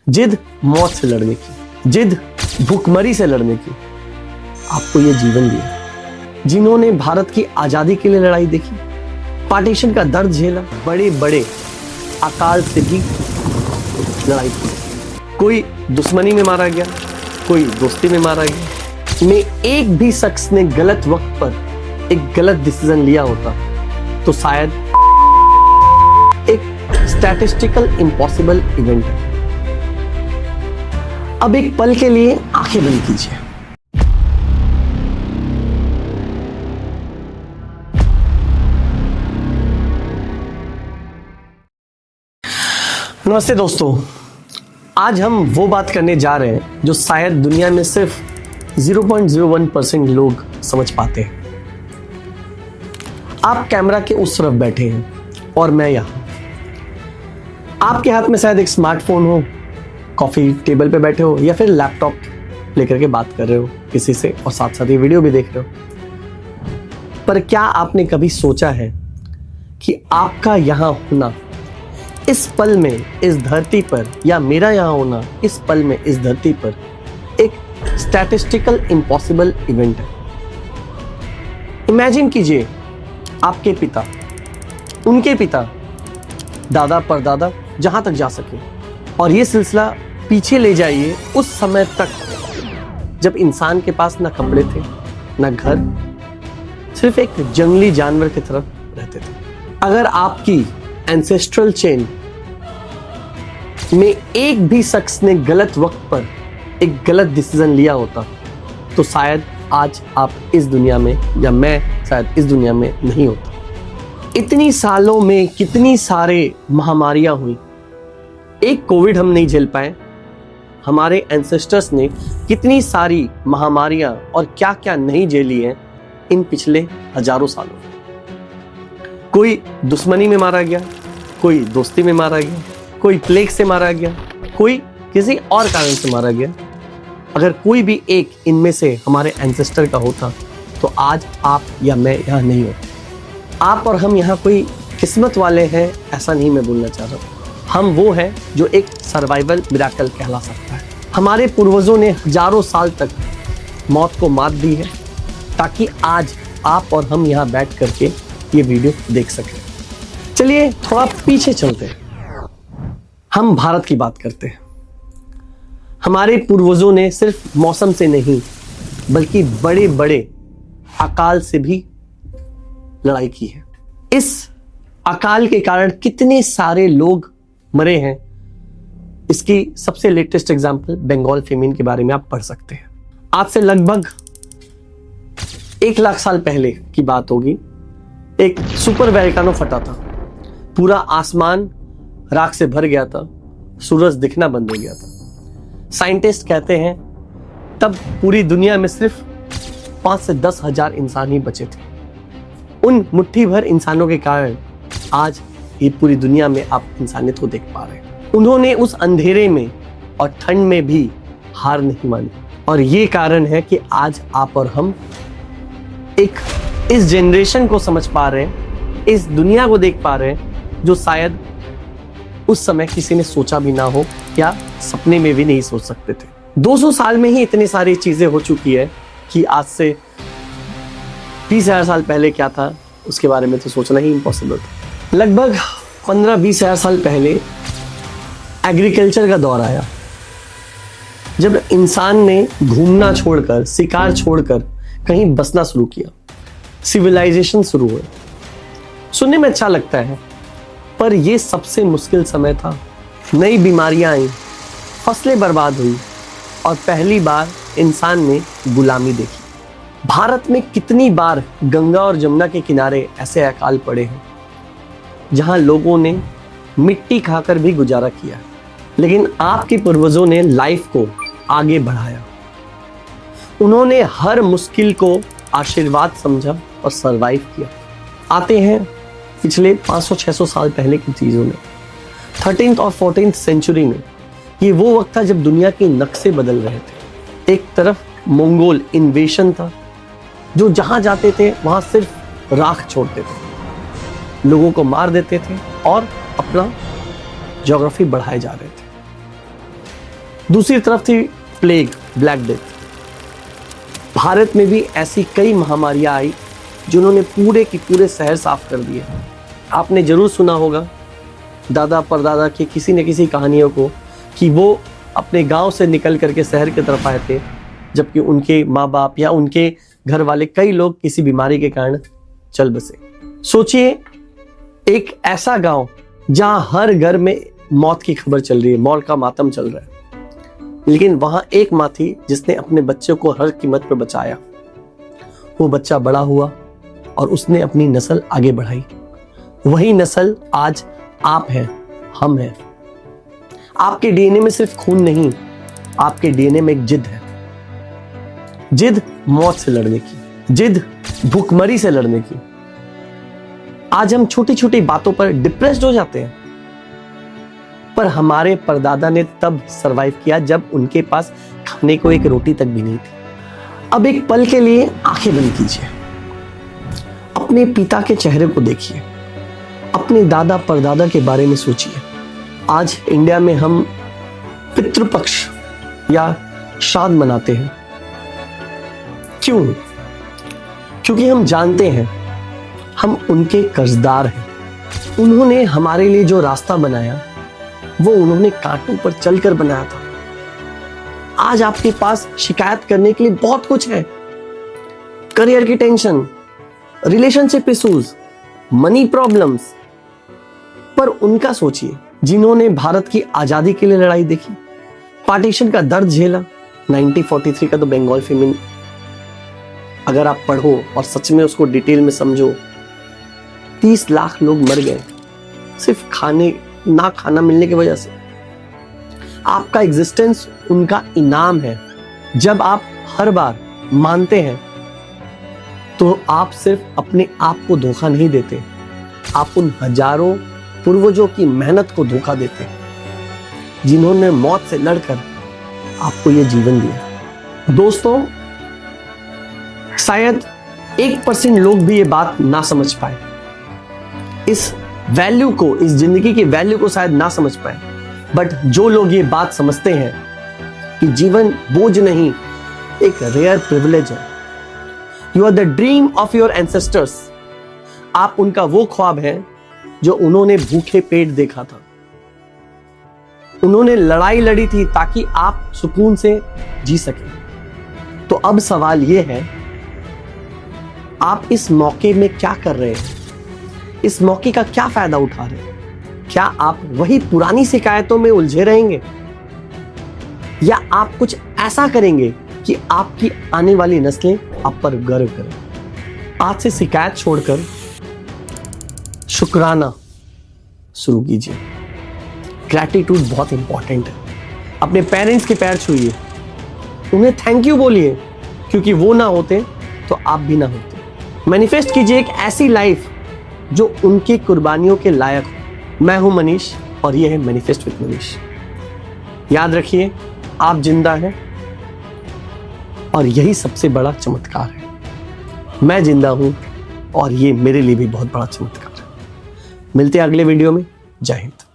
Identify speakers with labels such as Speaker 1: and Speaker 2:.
Speaker 1: जिद मौत से लड़ने की, जिद भूखमरी से लड़ने की आपको ये जीवन दिया। जिन्होंने भारत की आजादी के लिए लड़ाई देखी, पार्टीशन का दर्द झेला, बड़े बड़े अकाल से भी लड़ाई की। कोई दुश्मनी में मारा गया, कोई दोस्ती में मारा गया। में एक भी शख्स ने गलत वक्त पर एक गलत डिसीजन लिया होता तो शायद एक स्टैटिस्टिकल इम्पॉसिबल इवेंट है। अब एक पल के लिए आंखें बंद कीजिए। नमस्ते दोस्तों, आज हम वो बात करने जा रहे हैं जो शायद दुनिया में सिर्फ 0.01% लोग समझ पाते हैं। आप कैमरा के उस तरफ बैठे हैं और मैं यहां। आपके हाथ में शायद एक स्मार्टफोन हो, कॉफी टेबल पे बैठे हो या फिर लैपटॉप लेकर के बात कर रहे हो किसी से और साथ साथ ये वीडियो भी देख रहे हो। पर क्या आपने कभी सोचा है कि आपका यहां होना इस पल में इस धरती पर, या मेरा यहाँ होना इस पल में इस धरती पर एक स्टैटिस्टिकल इम्पॉसिबल इवेंट है। इमेजिन कीजिए आपके पिता, उनके पिता, दादा परदादा जहाँ तक जा सके, और ये सिलसिला पीछे ले जाइए उस समय तक जब इंसान के पास ना कपड़े थे ना घर, सिर्फ एक जंगली जानवर की तरफ रहते थे। अगर आपकी एंसेस्ट्रल चेन में एक भी शख्स ने गलत वक्त पर एक गलत डिसीजन लिया होता तो शायद आज आप इस दुनिया में, या मैं शायद इस दुनिया में नहीं होता। इतनी सालों में कितनी सारे महामारियां हुई, एक कोविड हम नहीं झेल पाए। हमारे एंसेस्टर्स ने कितनी सारी महामारियां और क्या क्या नहीं झेली हैं इन पिछले हजारों सालों में। कोई दुश्मनी में मारा गया, कोई दोस्ती में मारा गया, कोई प्लेग से मारा गया, कोई किसी और कारण से मारा गया। अगर कोई भी एक इनमें से हमारे एंसेस्टर का होता तो आज आप या मैं यहाँ नहीं होता। आप और हम यहाँ कोई किस्मत वाले हैं ऐसा नहीं मैं बोलना चाह रहा हूँ। हम वो हैं जो एक सर्वाइवल मिरेकल कहला सकता है। हमारे पूर्वजों ने हजारों साल तक मौत को मात दी है ताकि आज आप और हम यहाँ बैठ करके ये वीडियो देख सकें। चलिए थोड़ा पीछे चलते हैं। हम भारत की बात करते हैं। हमारे पूर्वजों ने सिर्फ मौसम से नहीं बल्कि बड़े बड़े अकाल से भी लड़ाई की है। इस अकाल के कारण कितने सारे लोग मरे हैं, इसकी सबसे लेटेस्ट एग्जांपल बंगाल फेमिन के बारे में आप पढ़ सकते हैं। आज से लगभग 1 लाख साल पहले की बात होगी। एक सुपर वोल्केनो फटा था, पूरा आसमान राख से भर गया था, सूरज दिखना बंद हो गया था। साइंटिस्ट कहते हैं तब पूरी दुनिया में सिर्फ 5 से 10 हजार इंसान ही बचे थे। उन मुट्ठी भर इंसानों के कारण आज ये पूरी दुनिया में आप इंसानियत को देख पा रहे हैं। उन्होंने उस अंधेरे में और ठंड में भी हार नहीं मानी, और ये कारण है कि आज आप और हम एक इस जनरेशन को समझ पा रहे हैं, इस दुनिया को देख पा रहे हैं जो शायद उस समय किसी ने सोचा भी ना हो या सपने में भी नहीं सोच सकते थे। 200 साल में ही इतनी सारी चीजें हो चुकी है कि आज से 20,000 साल पहले क्या था उसके बारे में तो सोचना ही इम्पॉसिबल था। लगभग 15-20 हजार साल पहले एग्रीकल्चर का दौर आया, जब इंसान ने घूमना छोड़कर, शिकार छोड़कर कहीं बसना शुरू किया, सिविलाइजेशन शुरू हुए। सुनने में अच्छा लगता है पर यह सबसे मुश्किल समय था। नई बीमारियां आई, फसलें बर्बाद हुई और पहली बार इंसान ने गुलामी देखी। भारत में कितनी बार गंगा और जमुना के किनारे ऐसे अकाल पड़े हैं जहां लोगों ने मिट्टी खाकर भी गुजारा किया, लेकिन आपके पूर्वजों ने लाइफ को आगे बढ़ाया। उन्होंने हर मुश्किल को आशीर्वाद समझा और सरवाइव किया। आते हैं पिछले 500-600 साल पहले की चीज़ों में। 13th और 14th सेंचुरी में ये वो वक्त था जब दुनिया के नक्शे बदल रहे थे। एक तरफ मंगोल इन्वेशन था जो जहाँ जाते थे वहाँ सिर्फ राख छोड़ते थे, लोगों को मार देते थे और अपना ज्योग्राफी बढ़ाए जा रहे थे। दूसरी तरफ थी प्लेग, ब्लैक डेथ। भारत में भी ऐसी कई महामारियां आई जिन्होंने पूरे की पूरे शहर साफ कर दिए। आपने जरूर सुना होगा दादा परदादा की किसी न किसी कहानियों को कि वो अपने गांव से निकल करके शहर की तरफ आए थे, जबकि उनके माँ बाप या उनके घर वाले कई लोग किसी बीमारी के कारण चल बसे। सोचिए, एक ऐसा गांव जहां हर घर में मौत की खबर चल रही है, मौत का मातम चल रहा है, लेकिन वहां एक माँ थी जिसने अपने बच्चे को हर कीमत पर बचाया। वो बच्चा बड़ा हुआ और उसने अपनी नस्ल आगे बढ़ाई। वही नस्ल आज आप हैं, हम हैं। आपके डीएनए में सिर्फ खून नहीं, आपके डीएनए में एक जिद है। जिद मौत से लड़ने की, जिद भूखमरी से लड़ने की। आज हम छोटी छोटी बातों पर डिप्रेस्ड हो जाते हैं, पर हमारे परदादा ने तब सरवाइव किया जब उनके पास खाने को एक रोटी तक भी नहीं थी। अब एक पल के लिए आंखें बंद कीजिए, अपने पिता के चेहरे को देखिए, अपने दादा परदादा के बारे में सोचिए। आज इंडिया में हम पितृपक्ष या श्राद्ध मनाते हैं। क्यों? क्योंकि हम जानते हैं हम उनके कर्जदार हैं। उन्होंने हमारे लिए जो रास्ता बनाया वो उन्होंने कांटों पर चलकर बनाया था। आज आपके पास शिकायत करने के लिए बहुत कुछ है। करियर की tension, relationship issues, money problems, पर उनका सोचिए जिन्होंने भारत की आजादी के लिए लड़ाई देखी, पार्टीशन का दर्द झेला। 1943 का तो बंगाल फेमिन अगर आप पढ़ो और सच में उसको डिटेल में समझो, 30 लाख लोग मर गए सिर्फ ना खाना मिलने की वजह से। आपका एग्जिस्टेंस उनका इनाम है। जब आप हर बार मानते हैं तो आप सिर्फ अपने आप को धोखा नहीं देते, आप उन हजारों पूर्वजों की मेहनत को धोखा देते हैं जिन्होंने मौत से लड़कर आपको यह जीवन दिया। दोस्तों, शायद 1% लोग भी ये बात ना समझ पाए, इस वैल्यू को, इस जिंदगी की वैल्यू को शायद ना समझ पाए, बट जो लोग ये बात समझते हैं कि जीवन बोझ नहीं, एक रेयर प्रिविलेज है। You are the dream of your ancestors. आप उनका वो ख्वाब है जो उन्होंने भूखे पेट देखा था। उन्होंने लड़ाई लड़ी थी ताकि आप सुकून से जी सकें। तो अब सवाल यह है, आप इस मौके में क्या कर रहे हैं? इस मौके का क्या फायदा उठा रहे हैं? क्या आप वही पुरानी शिकायतों में उलझे रहेंगे या आप कुछ ऐसा करेंगे कि आपकी आने वाली नस्लें आप पर गर्व करें? आज से शिकायत छोड़कर शुक्राना शुरू कीजिए। ग्रैटिट्यूड बहुत इंपॉर्टेंट है। अपने पेरेंट्स के पैर छूइए, उन्हें थैंक यू बोलिए, क्योंकि वो ना होते तो आप भी ना होते। मैनिफेस्ट कीजिए एक ऐसी लाइफ जो उनकी कुर्बानियों के लायक हो। मैं हूं मनीष और यह है मैनिफेस्ट विद मनीष। याद रखिए, आप जिंदा हैं और यही सबसे बड़ा चमत्कार है। मैं जिंदा हूं और ये मेरे लिए भी बहुत बड़ा चमत्कार है। मिलते हैं अगले वीडियो में। जय हिंद।